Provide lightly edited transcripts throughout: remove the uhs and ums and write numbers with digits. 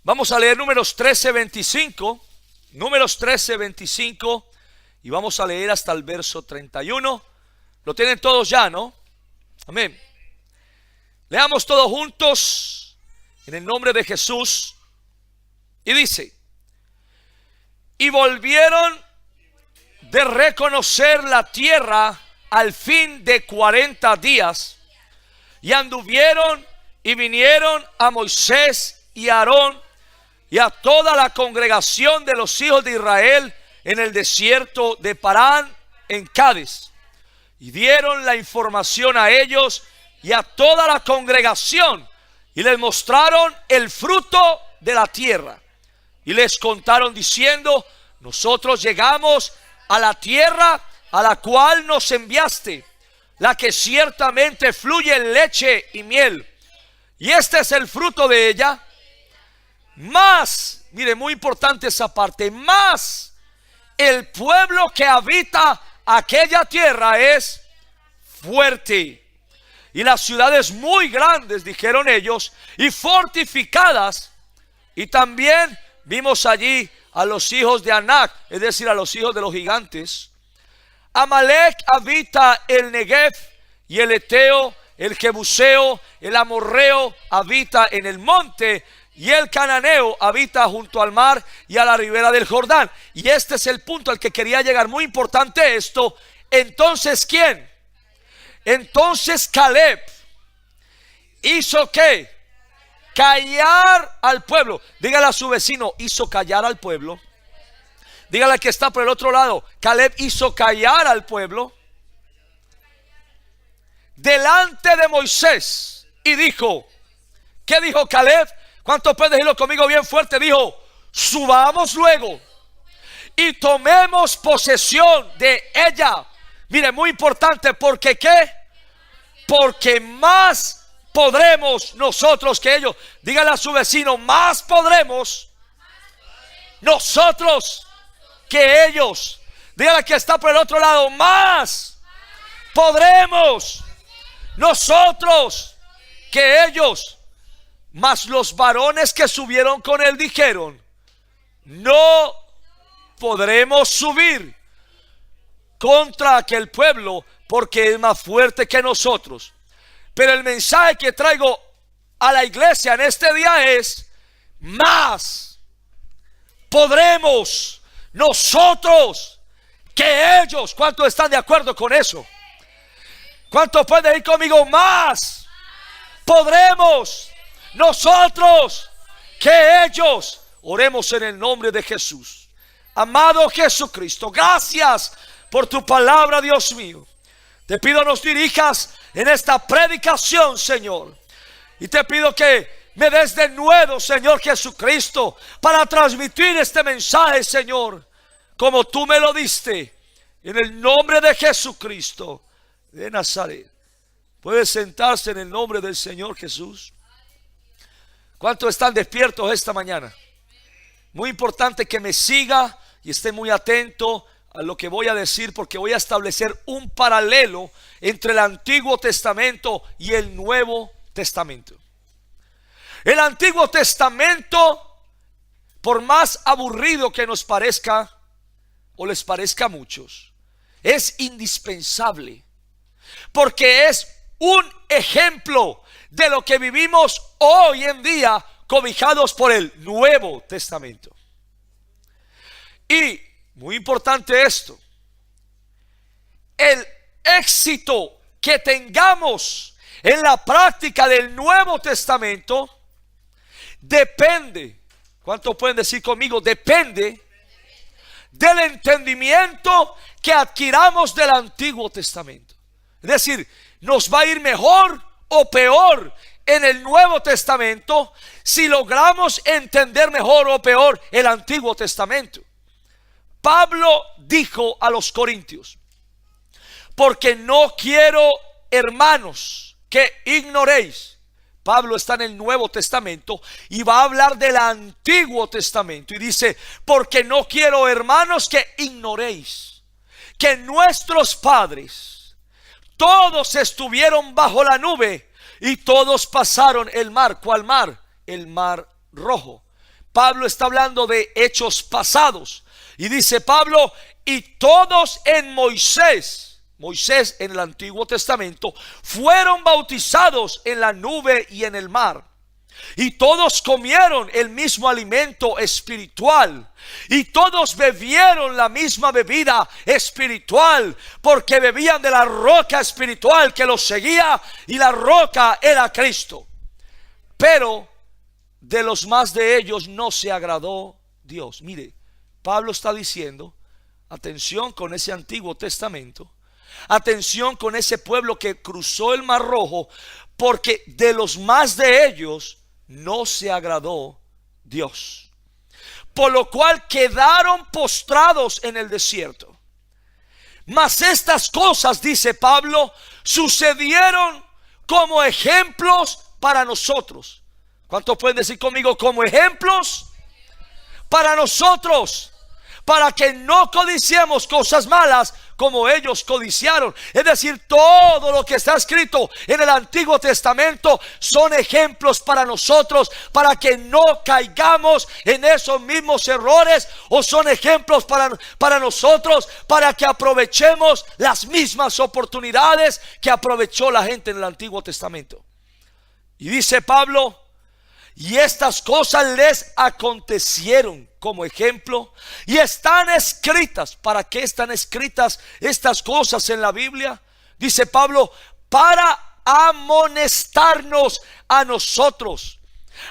Vamos a leer Números 13:25. Números 13:25. Y vamos a leer hasta el verso 31. Lo tienen todos ya, ¿no? Amén. Leamos todos juntos en el nombre de Jesús. Y dice: y volvieron de reconocer la tierra al fin de 40 días. Y anduvieron y vinieron a Moisés y a Aarón y a toda la congregación de los hijos de Israel en el desierto de Parán en Cádiz. Y dieron la información a ellos y a toda la congregación, y les mostraron el fruto de la tierra. Y les contaron diciendo: nosotros llegamos a la tierra a la cual nos enviaste, la que ciertamente fluye en leche y miel, y este es el fruto de ella. Más, mire, muy importante esa parte, más el pueblo que habita aquella tierra es fuerte, y las ciudades muy grandes, dijeron ellos, y fortificadas. Y también vimos allí a los hijos de Anac, es decir, a los hijos de los gigantes. Amalek habita el Negev, y el Eteo, el Jebuseo, el Amorreo habita en el monte, y el Cananeo habita junto al mar y a la ribera del Jordán. Y este es el punto al que quería llegar, muy importante esto. Entonces, ¿quién? Entonces Caleb hizo ¿qué? Callar al pueblo. Dígale a su vecino: hizo callar al pueblo. Dígale al que está por el otro lado: Caleb hizo callar al pueblo delante de Moisés. Y dijo, ¿qué dijo Caleb? ¿Cuántos pueden decirlo conmigo bien fuerte? Dijo: subamos luego y tomemos posesión de ella. Mire, muy importante, porque ¿qué? Porque más podremos nosotros que ellos. Dígale a su vecino: más podremos nosotros que ellos. Dígale que está por el otro lado: más podremos nosotros que ellos. Mas los varones que subieron con él dijeron: no podremos subir contra aquel pueblo, porque es más fuerte que nosotros. Pero el mensaje que traigo a la iglesia en este día es: más podremos nosotros que ellos. ¿Cuántos están de acuerdo con eso? ¿Cuántos pueden ir conmigo? Más podremos nosotros que ellos. Oremos en el nombre de Jesús. Amado Jesucristo, gracias por tu palabra, Dios mío. Te pido nos dirijas en esta predicación, Señor, y te pido que me des de nuevo, Señor Jesucristo, para transmitir este mensaje, Señor, como tú me lo diste, en el nombre de Jesucristo de Nazaret. Puede sentarse en el nombre del Señor Jesús. ¿Cuántos están despiertos esta mañana? Muy importante que me siga y esté muy atento a lo que voy a decir, porque voy a establecer un paralelo entre el Antiguo Testamento y el Nuevo Testamento. El Antiguo Testamento, por más aburrido que nos parezca o les parezca a muchos, es indispensable, porque es un ejemplo de lo que vivimos hoy en día, cobijados por el Nuevo Testamento. Y muy importante esto: el éxito que tengamos en la práctica del Nuevo Testamento depende, ¿cuántos pueden decir conmigo? Depende del entendimiento que adquiramos del Antiguo Testamento. Es decir, nos va a ir mejor o peor en el Nuevo Testamento si logramos entender mejor o peor el Antiguo Testamento. Pablo dijo a los corintios: porque no quiero, hermanos, que ignoréis. Pablo está en el Nuevo Testamento y va a hablar del Antiguo Testamento, y dice: porque no quiero, hermanos, que ignoréis que nuestros padres todos estuvieron bajo la nube y todos pasaron el mar. ¿Cuál mar? El mar Rojo. Pablo está hablando de hechos pasados. Y dice Pablo, y todos en Moisés en el Antiguo Testamento, fueron bautizados en la nube y en el mar. Y todos comieron el mismo alimento espiritual. Y todos bebieron la misma bebida espiritual, porque bebían de la roca espiritual que los seguía, y la roca era Cristo. Pero de los más de ellos no se agradó Dios. Mire, Pablo está diciendo, atención con ese Antiguo Testamento, atención con ese pueblo que cruzó el Mar Rojo, porque de los más de ellos no se agradó Dios, por lo cual quedaron postrados en el desierto. Mas estas cosas, dice Pablo, sucedieron como ejemplos para nosotros. ¿Cuántos pueden decir conmigo? Como ejemplos para nosotros, para que no codiciemos cosas malas como ellos codiciaron. Es decir, todo lo que está escrito en el Antiguo Testamento son ejemplos para nosotros, para que no caigamos en esos mismos errores, o son ejemplos para nosotros, para que aprovechemos las mismas oportunidades que aprovechó la gente en el Antiguo Testamento. Y dice Pablo, y estas cosas les acontecieron como ejemplo, y están escritas. ¿Para qué están escritas estas cosas en la Biblia? Dice Pablo, para amonestarnos a nosotros,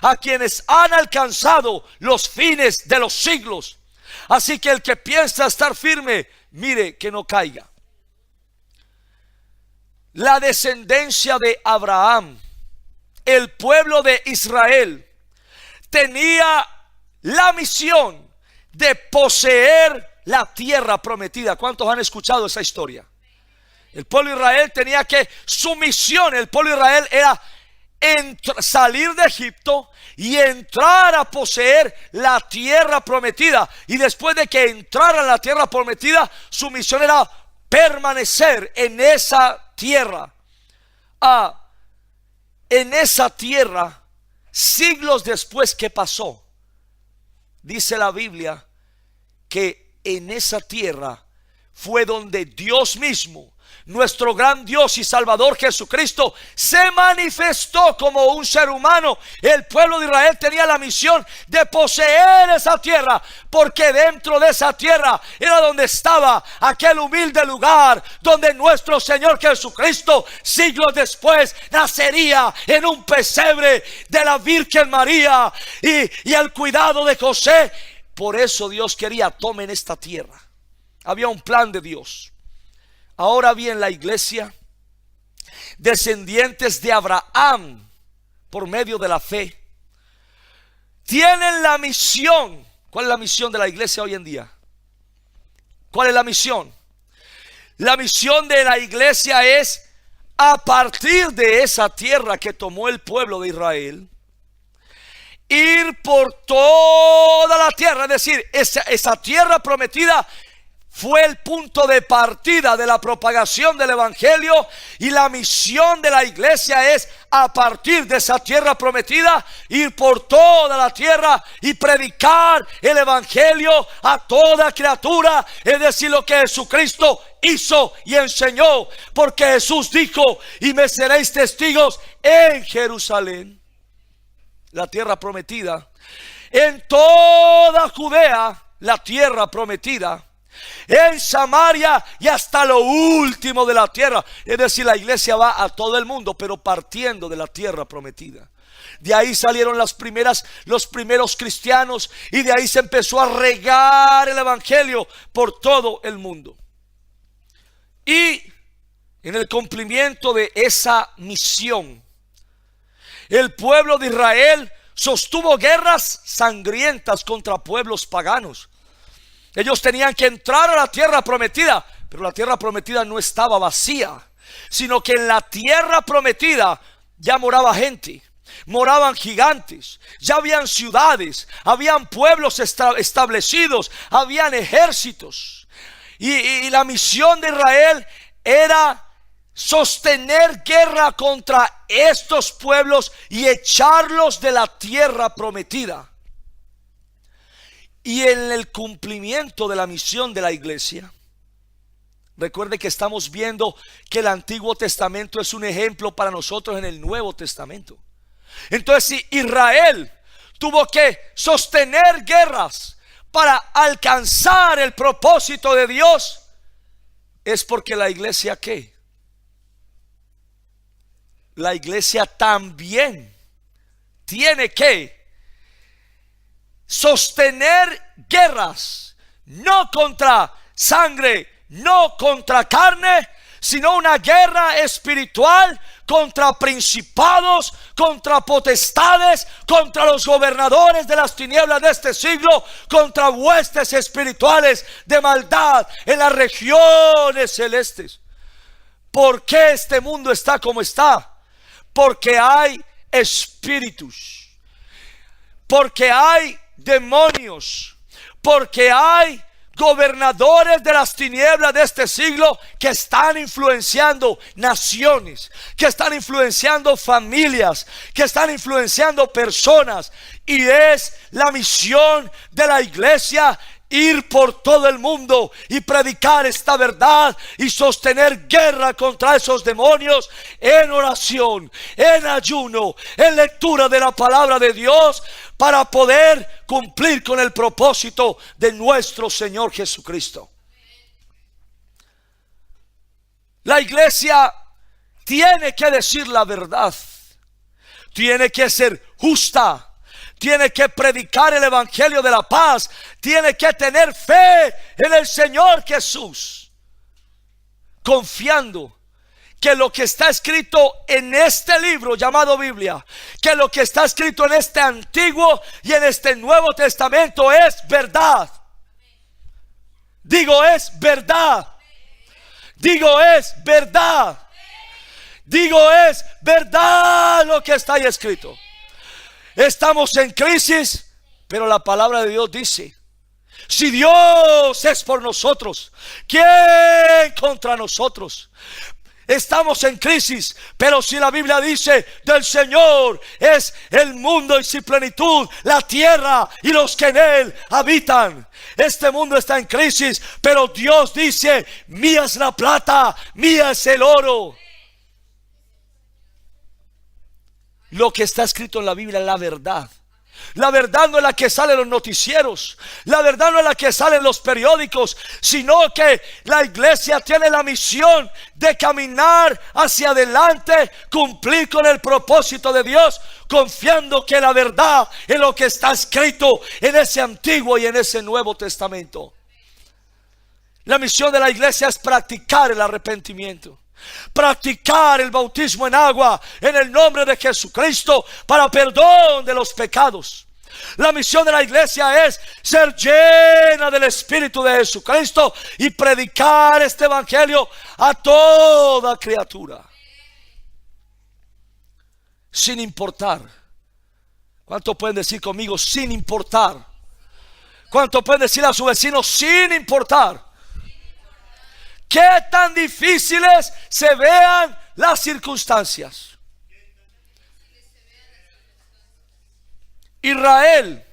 a quienes han alcanzado los fines de los siglos. Así que el que piensa estar firme, mire que no caiga. La descendencia de Abraham, el pueblo de Israel, tenía la misión de poseer la tierra prometida. ¿Cuántos han escuchado esa historia? El pueblo de Israel tenía que, su misión, el pueblo de Israel era salir de Egipto y entrar a poseer la tierra prometida. Y después de que entraran a la tierra prometida, su misión era permanecer en esa tierra. En esa tierra, siglos después que pasó, dice la Biblia que en esa tierra fue donde Dios mismo, nuestro gran Dios y Salvador Jesucristo, se manifestó como un ser humano. El pueblo de Israel tenía la misión de poseer esa tierra, porque dentro de esa tierra era donde estaba aquel humilde lugar donde nuestro Señor Jesucristo, siglos después, nacería en un pesebre de la Virgen María y al cuidado de José. Por eso Dios quería, tomen esta tierra. Había un plan de Dios. Ahora bien, la iglesia, descendientes de Abraham por medio de la fe, tienen la misión. ¿Cuál es la misión de la iglesia hoy en día? ¿Cuál es la misión? La misión de la iglesia es, a partir de esa tierra que tomó el pueblo de Israel, ir por toda la tierra. Es decir, esa tierra prometida fue el punto de partida de la propagación del evangelio, y la misión de la iglesia es, a partir de esa tierra prometida, ir por toda la tierra y predicar el evangelio a toda criatura. Es decir, lo que Jesucristo hizo y enseñó, porque Jesús dijo, y me seréis testigos en Jerusalén, la tierra prometida, en toda Judea, la tierra prometida, en Samaria y hasta lo último de la tierra. Es decir, la iglesia va a todo el mundo, pero partiendo de la tierra prometida. De ahí salieron los primeros cristianos, y de ahí se empezó a regar el evangelio por todo el mundo. Y en el cumplimiento de esa misión, el pueblo de Israel sostuvo guerras sangrientas contra pueblos paganos. Ellos tenían que entrar a la tierra prometida, pero la tierra prometida no estaba vacía, sino que en la tierra prometida ya moraba gente, moraban gigantes, ya habían ciudades, habían pueblos establecidos, habían ejércitos. Y la misión de Israel era sostener guerra contra estos pueblos y echarlos de la tierra prometida. Y en el cumplimiento de la misión de la iglesia, recuerde que estamos viendo que el Antiguo Testamento es un ejemplo para nosotros en el Nuevo Testamento. Entonces, si Israel tuvo que sostener guerras para alcanzar el propósito de Dios, es porque la iglesia, ¿qué? La iglesia también tiene que sostener guerras, no contra sangre, no contra carne, sino una guerra espiritual contra principados, contra potestades, contra los gobernadores de las tinieblas de este siglo, contra huestes espirituales de maldad en las regiones celestes. ¿Por qué este mundo está como está? Porque hay espíritus, porque hay demonios, porque hay gobernadores de las tinieblas de este siglo que están influenciando naciones, que están influenciando familias, que están influenciando personas. Y es la misión de la iglesia ir por todo el mundo y predicar esta verdad y sostener guerra contra esos demonios en oración, en ayuno, en lectura de la palabra de Dios, para poder cumplir con el propósito de nuestro Señor Jesucristo. La iglesia tiene que decir la verdad, tiene que ser justa, tiene que predicar el evangelio de la paz, tiene que tener fe en el Señor Jesús, confiando que lo que está escrito en este libro llamado Biblia, que lo que está escrito en este Antiguo y en este Nuevo Testamento es verdad. Digo, es verdad. Digo, es verdad. Digo, es verdad lo que está ahí escrito. Estamos en crisis, pero la palabra de Dios dice: si Dios es por nosotros, ¿quién contra nosotros? Estamos en crisis, pero si la Biblia dice: del Señor es el mundo y su plenitud, la tierra y los que en él habitan. Este mundo está en crisis, pero Dios dice: mía es la plata, mía es el oro. Lo que está escrito en la Biblia es la verdad. La verdad no es la que sale en los noticieros, la verdad no es la que sale en los periódicos, sino que la iglesia tiene la misión de caminar hacia adelante, cumplir con el propósito de Dios, confiando que la verdad es lo que está escrito en ese Antiguo y en ese Nuevo Testamento. La misión de la iglesia es practicar el arrepentimiento, practicar el bautismo en agua en el nombre de Jesucristo para perdón de los pecados. La misión de la iglesia es ser llena del Espíritu de Jesucristo y predicar este evangelio a toda criatura, sin importar. ¿Cuánto pueden decir conmigo? Sin importar. ¿Cuánto pueden decir a su vecino? Sin importar qué tan difíciles se vean las circunstancias. Israel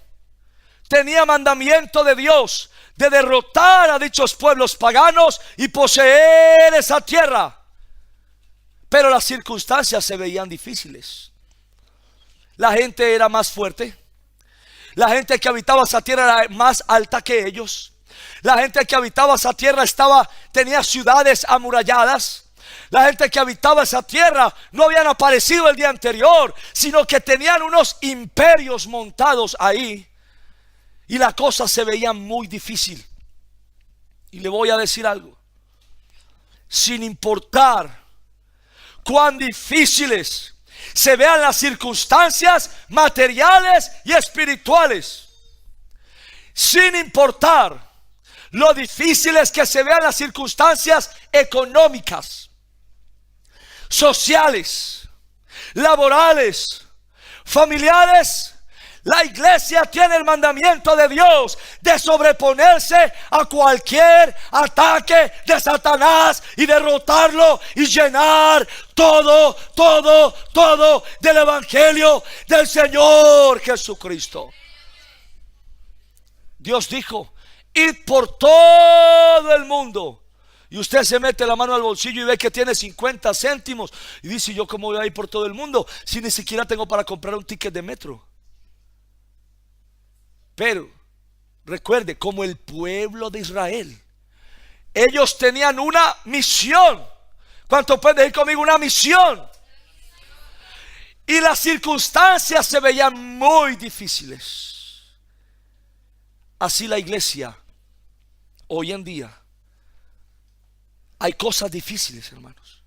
tenía mandamiento de Dios de derrotar a dichos pueblos paganos y poseer esa tierra, pero las circunstancias se veían difíciles. La gente era más fuerte, la gente que habitaba esa tierra era más alta que ellos. La gente que habitaba esa tierra tenía ciudades amuralladas. La gente que habitaba esa tierra no habían aparecido el día anterior, sino que tenían unos imperios montados ahí. Y la cosa se veía muy difícil. Y le voy a decir algo: sin importar cuán difíciles se vean las circunstancias materiales y espirituales, sin importar lo difíciles que se vean las circunstancias económicas, sociales, laborales, familiares, la iglesia tiene el mandamiento de Dios de sobreponerse a cualquier ataque de Satanás y derrotarlo y llenar todo del evangelio del Señor Jesucristo. Dios dijo: id por todo el mundo. Y usted se mete la mano al bolsillo y ve que tiene 50 céntimos y dice: yo cómo voy a ir por todo el mundo si ni siquiera tengo para comprar un ticket de metro. Pero recuerde, como el pueblo de Israel, ellos tenían una misión. ¿Cuánto pueden decir conmigo? Una misión. Y las circunstancias se veían muy difíciles. Así la iglesia hoy en día, hay cosas difíciles, hermanos.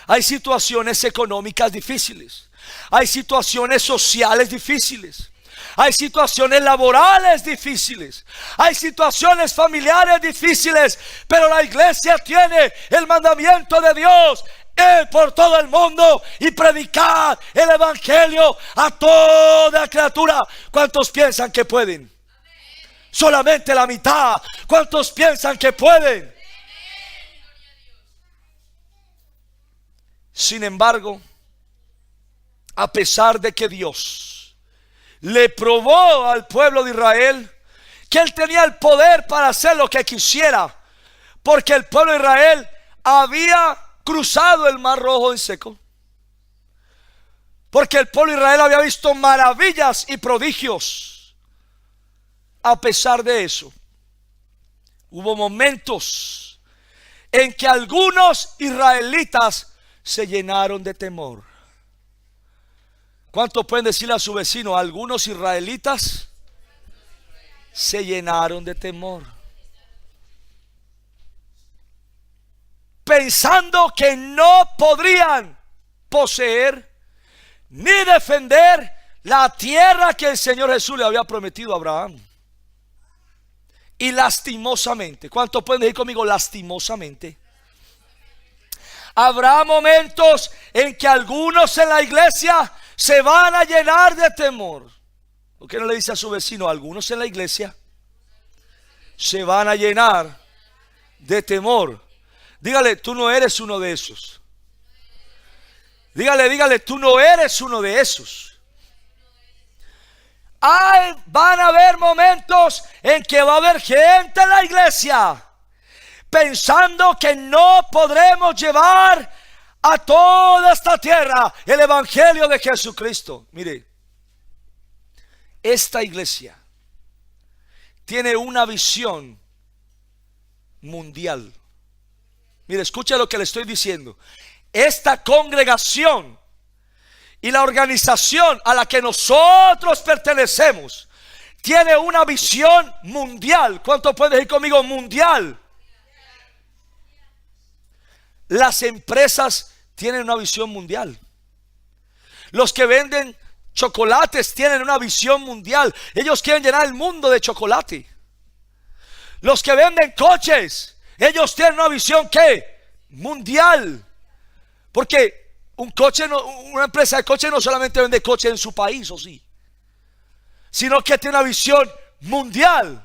Hay situaciones económicas difíciles. Hay situaciones sociales difíciles. Hay situaciones laborales difíciles. Hay situaciones familiares difíciles. Pero la iglesia tiene el mandamiento de Dios: ir por todo el mundo y predicar el evangelio a toda criatura. ¿Cuántos piensan que pueden? Solamente la mitad. ¿Cuántos piensan que pueden? Sin embargo, a pesar de que Dios le probó al pueblo de Israel que él tenía el poder para hacer lo que quisiera, porque el pueblo de Israel había cruzado el Mar Rojo en seco, porque el pueblo de Israel había visto maravillas y prodigios. A pesar de eso, hubo momentos en que algunos israelitas se llenaron de temor. ¿Cuánto pueden decirle a su vecino? Algunos israelitas se llenaron de temor, pensando que no podrían poseer ni defender la tierra que el Señor Jesús le había prometido a Abraham. Y lastimosamente, ¿cuánto pueden decir conmigo? Lastimosamente, habrá momentos en que algunos en la iglesia se van a llenar de temor. ¿Por qué no le dice a su vecino? Algunos en la iglesia se van a llenar de temor. Dígale: tú no eres uno de esos. Dígale, tú no eres uno de esos. Van a haber momentos en que va a haber gente en la iglesia pensando que no podremos llevar a toda esta tierra el evangelio de Jesucristo. Mire, esta iglesia tiene una visión mundial. Mire, escucha lo que le estoy diciendo. Esta congregación y la organización a la que nosotros pertenecemos tiene una visión mundial. ¿Cuánto puede decir conmigo? Mundial. Las empresas tienen una visión mundial. Los que venden chocolates tienen una visión mundial. Ellos quieren llenar el mundo de chocolate. Los que venden coches, ellos tienen una visión ¿qué? Mundial. Porque una empresa de coches no solamente vende coches en su país, o sí, sino que tiene una visión mundial.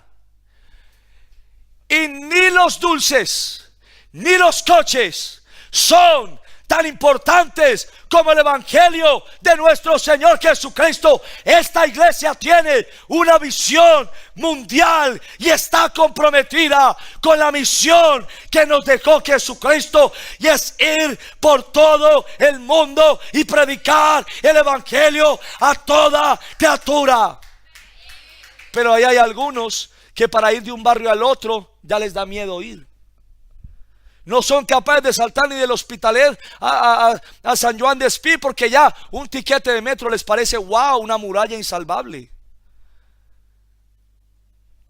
Y ni los dulces ni los coches son tan importantes como el evangelio de nuestro Señor Jesucristo. Esta iglesia tiene una visión mundial y está comprometida con la misión que nos dejó Jesucristo, y es ir por todo el mundo y predicar el evangelio a toda criatura. Pero ahí hay algunos que para ir de un barrio al otro ya les da miedo ir. No son capaces de saltar ni del Hospitalet a San Juan de Espí, porque ya un tiquete de metro les parece wow, una muralla insalvable.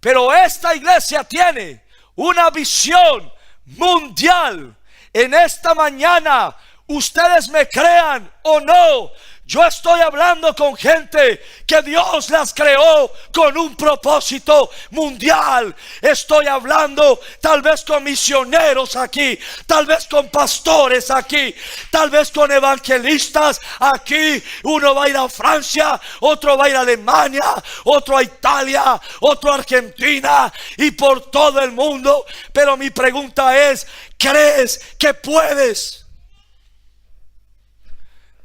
Pero esta iglesia tiene una visión mundial. En esta mañana, ustedes me crean o no, yo estoy hablando con gente que Dios las creó con un propósito mundial. Estoy hablando tal vez con misioneros aquí, tal vez con pastores aquí, tal vez con evangelistas aquí. Uno va a ir a Francia, otro va a ir a Alemania, otro a Italia, otro a Argentina y por todo el mundo. Pero mi pregunta es: ¿crees que puedes?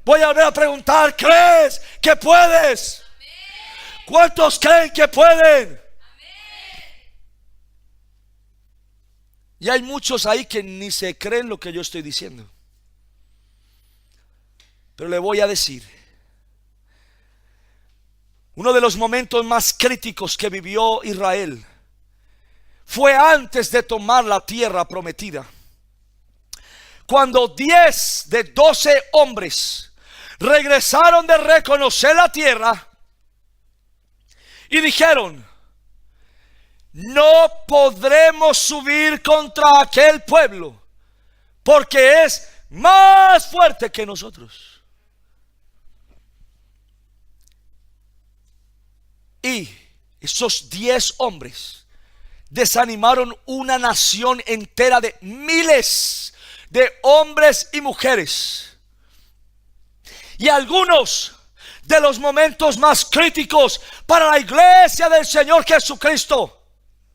Voy a volver a preguntar: ¿crees que puedes? ¿Cuántos creen que pueden? Y hay muchos ahí que ni se creen lo que yo estoy diciendo. Pero le voy a decir, uno de los momentos más críticos que vivió Israel fue antes de tomar la tierra prometida. Cuando 10 de 12 hombres regresaron de reconocer la tierra y dijeron: no podremos subir contra aquel pueblo porque es más fuerte que nosotros. Y esos 10 hombres desanimaron una nación entera de miles de hombres y mujeres. Y algunos de los momentos más críticos para la iglesia del Señor Jesucristo,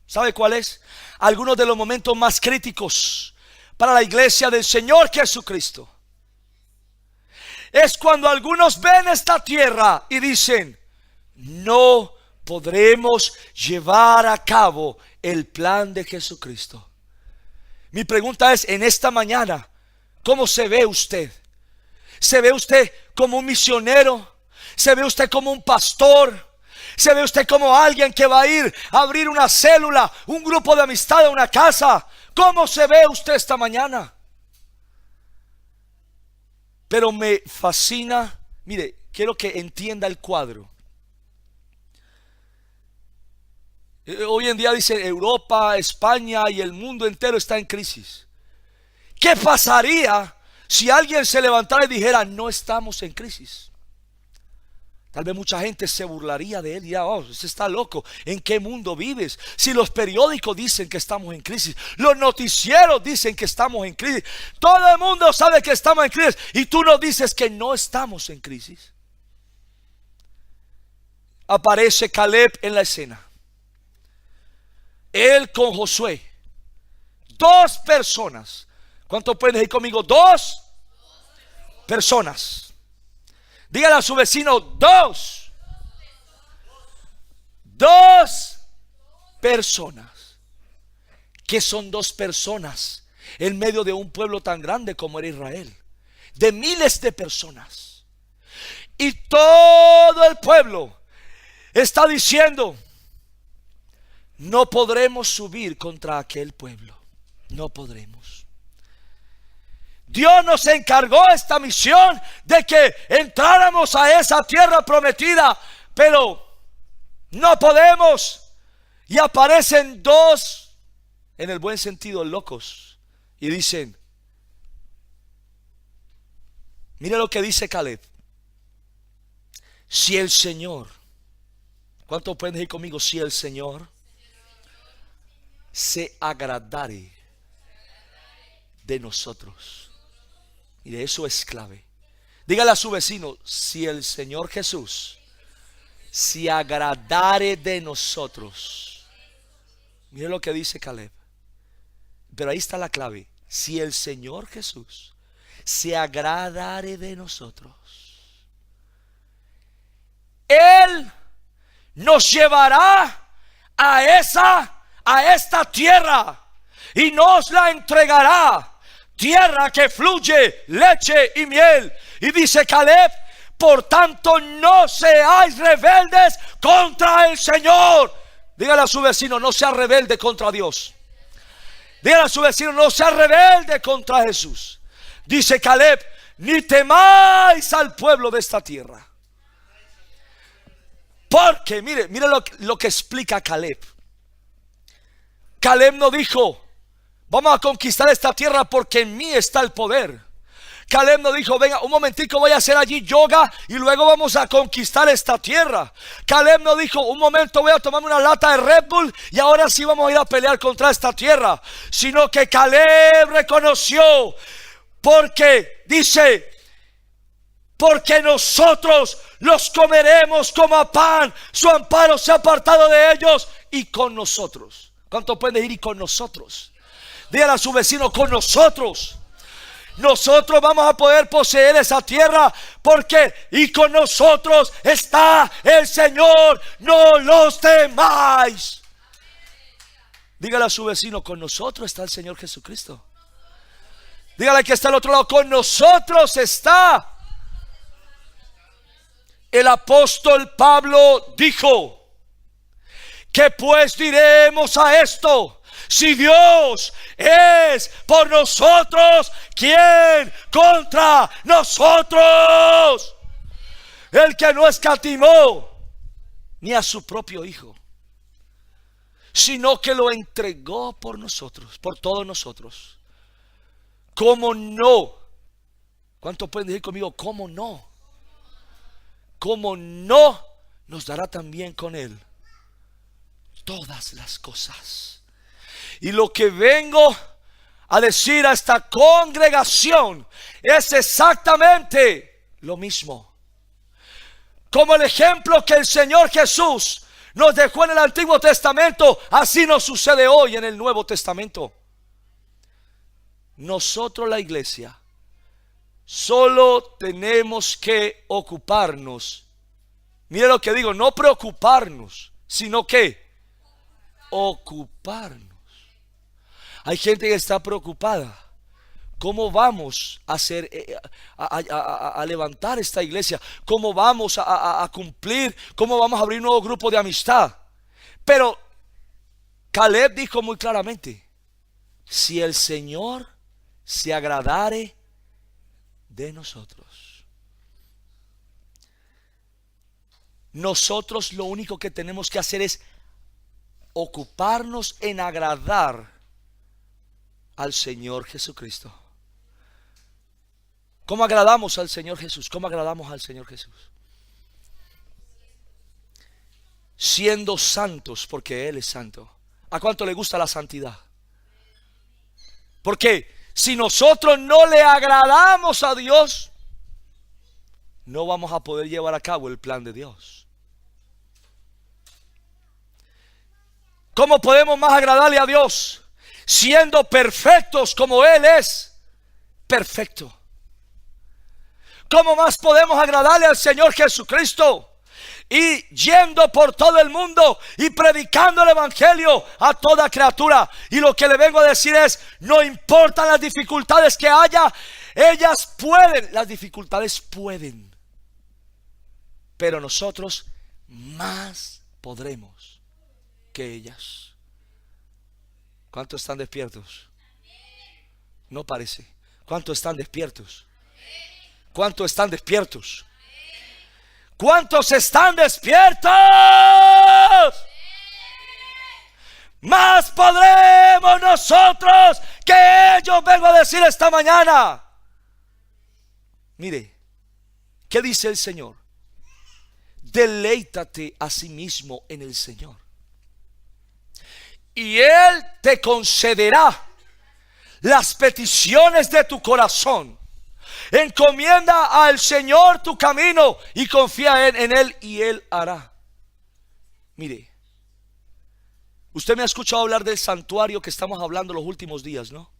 ¿sabe cuál es? Algunos de los momentos más críticos para la iglesia del Señor Jesucristo es cuando algunos ven esta tierra y dicen: no podremos llevar a cabo el plan de Jesucristo. Mi pregunta es, en esta mañana, ¿cómo se ve usted? ¿Se ve usted como un misionero? ¿Se ve usted como un pastor? ¿Se ve usted como alguien que va a ir a abrir una célula, un grupo de amistad, una casa? ¿Cómo se ve usted esta mañana? Pero me fascina, mire, quiero que entienda el cuadro. Hoy en día dicen Europa, España y el mundo entero está en crisis. ¿Qué pasaría si alguien se levantara y dijera: no estamos en crisis? Tal vez mucha gente se burlaría de él y diría: oh, usted está loco, ¿en qué mundo vives? Si los periódicos dicen que estamos en crisis, los noticieros dicen que estamos en crisis, todo el mundo sabe que estamos en crisis, y tú nos dices que no estamos en crisis. Aparece Caleb en la escena, él con Josué, 2 personas. ¿Cuánto pueden decir conmigo? 2 personas. Dígale a su vecino: 2 personas. ¿Qué son 2 personas en medio de un pueblo tan grande como era Israel? De miles de personas. Y todo el pueblo está diciendo: no podremos subir contra aquel pueblo. No podremos. Dios nos encargó esta misión de que entráramos a esa tierra prometida, pero no podemos. Y aparecen 2, en el buen sentido, locos, y dicen: mire lo que dice Caleb. Si el Señor, ¿cuántos pueden decir conmigo? Si el Señor se agradare de nosotros. Mire, eso es clave. Dígale a su vecino: si el Señor Jesús se agradare de nosotros. Mire lo que dice Caleb. Pero ahí está la clave: si el Señor Jesús se agradare de nosotros, Él nos llevará a esta tierra y nos la entregará, tierra que fluye leche y miel. Y dice Caleb: por tanto no seáis rebeldes contra el Señor. Dígale a su vecino: no sea rebelde contra Dios. Dígale a su vecino: no sea rebelde contra Jesús. Dice Caleb: ni temáis al pueblo de esta tierra. Porque mire lo que explica Caleb. Caleb no dijo: vamos a conquistar esta tierra porque en mí está el poder. Caleb no dijo: venga, un momentico, voy a hacer allí yoga y luego vamos a conquistar esta tierra. Caleb no dijo: un momento, voy a tomarme una lata de Red Bull y ahora sí vamos a ir a pelear contra esta tierra. Sino que Caleb reconoció, porque dice: porque nosotros los comeremos como a pan, su amparo se ha apartado de ellos y con nosotros. ¿Cuánto pueden decir y con nosotros? Dígale a su vecino: con nosotros. Nosotros vamos a poder poseer esa tierra, porque y con nosotros está el Señor, no los temáis. Dígale a su vecino, con nosotros está el Señor Jesucristo. Dígale que está al otro lado, con nosotros está. El apóstol Pablo dijo: ¿qué pues diremos a esto? Si Dios es por nosotros, ¿quién contra nosotros? El que no escatimó ni a su propio Hijo, sino que lo entregó por nosotros, por todos nosotros. ¿Cómo no? ¿Cuántos pueden decir conmigo? ¿Cómo no? ¿Cómo no nos dará también con Él todas las cosas? Y lo que vengo a decir a esta congregación es exactamente lo mismo. Como el ejemplo que el Señor Jesús nos dejó en el Antiguo Testamento, así nos sucede hoy en el Nuevo Testamento. Nosotros, la iglesia, solo tenemos que ocuparnos. Mire lo que digo, no preocuparnos, sino que ocuparnos. Hay gente que está preocupada. ¿Cómo vamos a hacer, a levantar esta iglesia? ¿Cómo vamos a cumplir? ¿Cómo vamos a abrir un nuevo grupo de amistad? Pero Caleb dijo muy claramente: si el Señor se agradare de nosotros. Nosotros lo único que tenemos que hacer es ocuparnos en agradar al Señor Jesucristo. ¿Cómo agradamos al Señor Jesús? ¿Cómo agradamos al Señor Jesús? Siendo santos, porque Él es santo. ¿A cuánto le gusta la santidad? Porque si nosotros no le agradamos a Dios, no vamos a poder llevar a cabo el plan de Dios. ¿Cómo podemos más agradarle a Dios? Siendo perfectos como Él es perfecto. ¿Cómo más podemos agradarle al Señor Jesucristo? Y yendo por todo el mundo y predicando el evangelio a toda criatura. Y lo que le vengo a decir es: no importan las dificultades que haya, ellas pueden, las dificultades pueden, pero nosotros más podremos que ellas. ¿Cuántos están despiertos? No parece. ¿Cuántos están despiertos? ¿Cuántos están despiertos? ¿Cuántos están despiertos? Más podremos nosotros que ellos, vengo a decir esta mañana. Mire, ¿qué dice el Señor? Deleítate a sí mismo en el Señor, y Él te concederá las peticiones de tu corazón. Encomienda al Señor tu camino y confía en Él, y Él hará. Mire, usted me ha escuchado hablar del santuario que estamos hablando los últimos días, ¿no?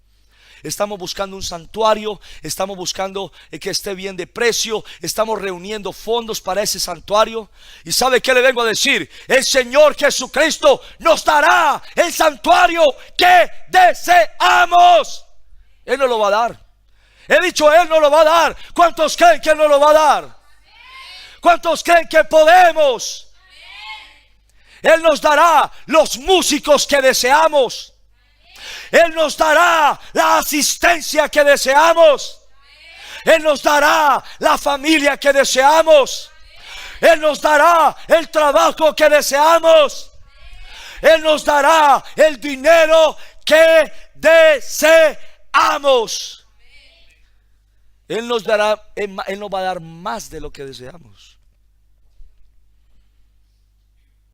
Estamos buscando un santuario, estamos buscando que esté bien de precio, estamos reuniendo fondos para ese santuario. ¿Y sabe qué le vengo a decir? El Señor Jesucristo nos dará el santuario que deseamos. Él nos lo va a dar. He dicho, Él nos lo va a dar. ¿Cuántos creen que Él nos lo va a dar? ¿Cuántos creen que podemos? Él nos dará los músicos que deseamos. Él nos dará la asistencia que deseamos. Él nos dará la familia que deseamos. Él nos dará el trabajo que deseamos. Él nos dará el dinero que deseamos. Él nos dará, Él nos va a dar más de lo que deseamos.